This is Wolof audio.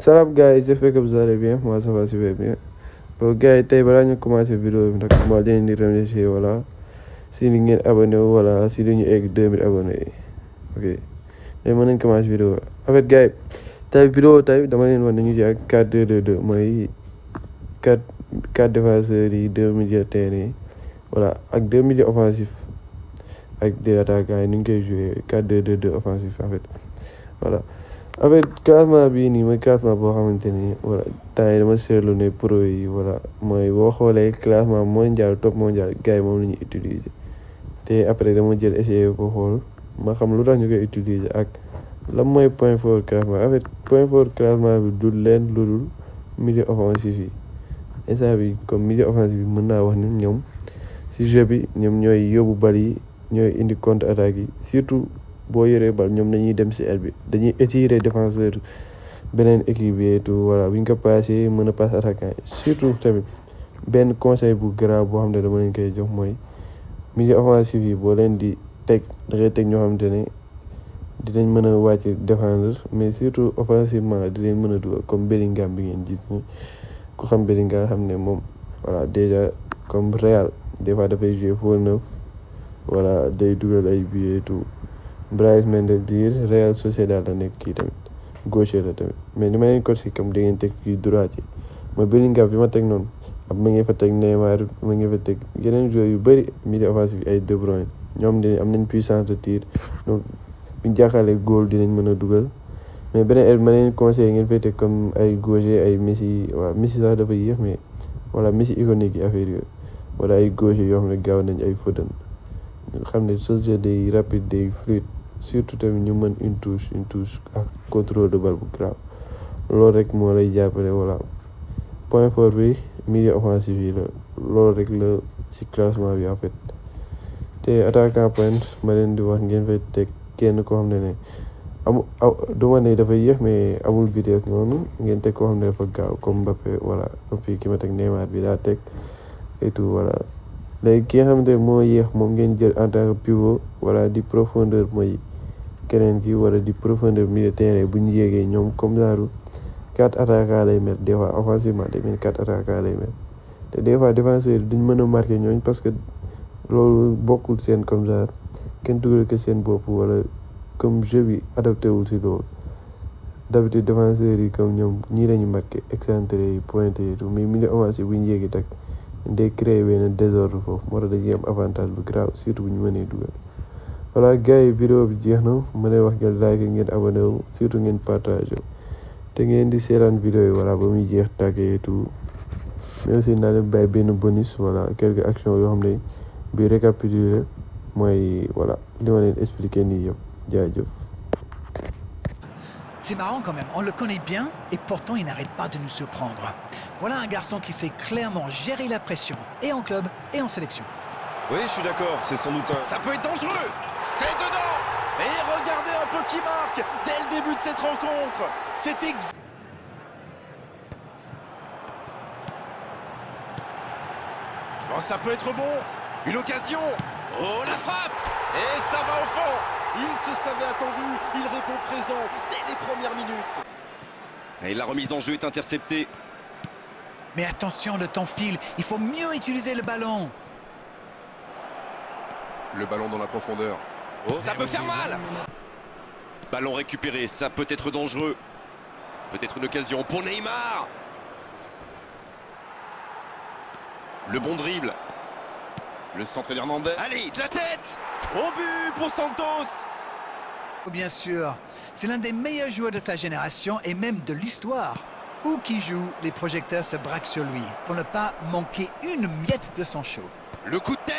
Salam gars yi, j'espère que vous allez bien, moi ça va super bien. Bon gars yi tey balaa ñu commencé vidéo bi nag moo leen di remercier voilà si ni ngeen abonné wu voilà si li ñu egg 2000 abonnés yi ok léegi mën nañ commencé vidéo en fait gars yi tey vidéo tey dama leen wax nañu ci ak 4-2-2-2 mooy 4 défenseurs yi 2 milieux de terrain yi voilà ak 2 milieux offensifs ak des attaquants yi ni ñu koy joué 4-2-2-2 offensif en fait voilà. en fait classement bii nii mooy classement boo xamante ni voilà temps yi dama seetlu ne pro yi voilà mooy boo xoolee classement mondial top mondial gars yi moom la ñuy utiliser te après dama jël essayer ko xool ma xam lu tax ñu koy utiliser ak lan mooy point fort classement en fait point fort classement bi du leen lu dul milieu offensif yi instant bi comme milieu offensif bi mën naa wax ni ñoom si jeu bi ñoom ñooy yóbbu bal yi ñooy indi contre attaque yi surtout boo yoree bal ñoom dañuy dem si aile bi dañuy étirer défenseur beneen équipe bi et tout voilà bu ñu ko passé mën a passe attaquant surtout tamit benn conseil bu grave boo xam ne dama leen koy jox mooy milieu offensif yi boo leen di teg da ngay teg ñoo xamante ne dinañ mën a wàcc défendre mais surtout offensivement di leen mën a dugal comme Bellingham bi ngeen gis ni ku xam Bellingham xam ne moom voilà déjà comme Real des fois dafay jouer faux neuf voilà day dugal ay buts et tout. Brais Mendes biir Real Sociedad la nekk kii tamit gaucher la tamit mais ni ma leen ko si comme da ngeen teg fii droite yi mooy Bellingham bi ma teg noonu ab ma ngi fa teg Neymar ma ngi fa teg yeneen joueurs yu bëri milieu offensif ay De Bruyne ñoom de am nañ puissance de tir donc buñ jàkkaarlee góol dinañ mën a dugal mais beneen el ma leen conseillé ngeen fay teg comme ay gaucher ay Messi waaw Messi sax dafa yéex mais voilà Messi iconique yi affaire yooyu wala ay gaucher yoo xam ne gaaw nañ ay Foden nga xam ne ce jeu day rapide day fluide surtout tamit ñu mën une touche ak contrôle de balle bu grave loolu rek moo lay jàppale voilà point fort bi milieu offensif yi la loolu rek la ci classement bi en fait te attaquant point ma leen di wax ngeen fay teg kenn koo xam ne du ma ne dafa yéex mais amul vitesse noonu ngeen teg koo xam ne dafa gaaw comme Mbappé voilà comme fii ki ma teg Neymar bi daa teg et tout voilà léegi ki nga xamante ne moo yéex moom ngeen jël en tant que pivot voilà di profondeur mooy keneen ki wala di profondeur milieu terrain bu ñu yéegee ñoom comme genre 4 attaquants lay mel des fois offensivement day mel 4 attaquants lay mel te des fois défenseurs yi duñ mën a marqué ñooñ parce que loolu bokkul seen comme genre kenn dugal ko seen bopp wala comme jeu bi adapté wul si loolu d'habitude défenseurs yi comme ñoom ñii lañu marqué excentré yi pointé yi tout mais milieu offensif bu ñu yéegi tak day créer benn désordre foofu moo tax dañuy am avantage bu grave surtout bu ñu mënee dugal voilà gars yi vidéo bi jeex na ma lay wax ngeen like ngeen abonné wu surtout ngeen partagé te ngeen di seetaan vidéo yi voilà ba muy jeex tàggee tout mais aussi naa leen bàyyi benn bonus voilà quelques actions yoo xam ne bi récapitulé mooy voilà li ma leen expliqué nii yëpp jaajëf. C'est marrant quand même, on le connaît bien et pourtant il n'arrête pas de nous surprendre. Voilà un garçon qui sait clairement gérer la pression, et en club et en sélection. Oui, je suis d'accord, c'est sans doute un... Ça peut être dangereux. C'est dedans. Et regardez un peu qui marque dès le début de cette rencontre. C'est Oh, ça peut être bon. une occasion. Oh, la frappe. Et ça va au fond. Il se savait attendu, il répond présent dès les premières minutes. Et la remise en jeu est interceptée. Mais attention, le temps file, il faut mieux utiliser le ballon. Le ballon dans la profondeur. Oh, ça peut faire mal. Ballon récupéré, ça peut être dangereux. Peut-être une occasion pour Neymar. Le bon dribble. Le centre d'Hernandez. Allez, de la tête. Au but pour Santos. Bien sûr, c'est l'un des meilleurs joueurs de sa génération et même de l'histoire. Où qu'il joue, les projecteurs se braquent sur lui pour ne pas manquer une miette de son show. Le coup de tête.